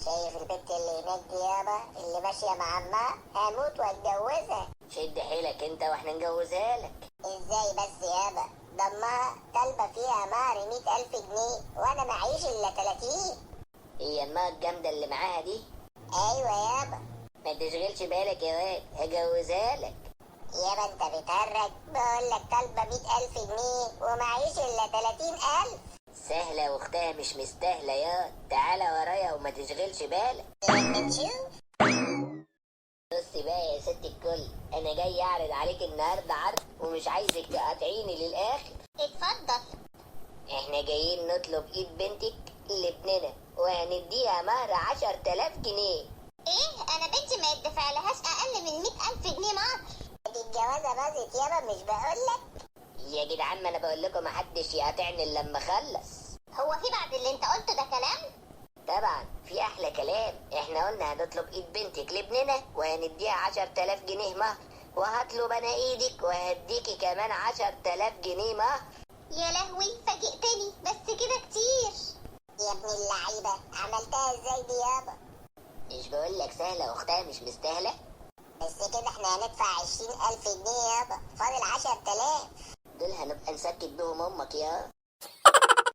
شايف البنت اللي هناك دي يابا اللي ماشية مع عمها؟ هموت واتجوزها. شد حيلك انت واحنا نجوزها لك. ازاي بس يابا؟ ضمها طالبة فيها مهر 100,000 جنيه وانا معيش الا 30. هي امها الجامدة اللي معاها دي؟ ايوه يابا. ما تشغلش بالك يا واد، هجوزها لك. يابا انت بتهرج، بقولك طالبة 100,000 جنيه ومعيش الا 30,000. سهلة واختها مش مستاهلة يا تعالى ورايا وما تشغلش بالك. لما نشوف. بصي بقى يا ست الكل، انا جاي اعرض عليك النهارده عرض ومش عايزك تقاطعيني للاخر. اتفضل. احنا جايين نطلب ايد بنتك لابننا وهنديها مهر 10,000 جنيه. ايه؟ انا بنتي ما يدفع لهاش اقل من 100,000 جنيه مهر. دي الجوازة باظت يابا، مش بقولك؟ يا جدعان ما انا بقول لكم محدش يقاطعني الا لما اخلص. هو في بعد اللي انت قلته ده كلام؟ طبعا في احلى كلام. احنا قلنا هنطلب ايد بنتك لابننا وهنديها 10,000 جنيه مهر، وهطلب انا ايدك وهديكي كمان 10,000 جنيه مهر. يا لهوي فاجئتني، بس كده كتير. يا ابن اللعيبة، عملتها ازاي دي يابا؟ مش بقول لك سهلة واختها مش مستاهلة؟ بس كده احنا هندفع 20,000 جنيه يابا، فاضل 10,000. دول هنبقى نسكت بيهم امك يا.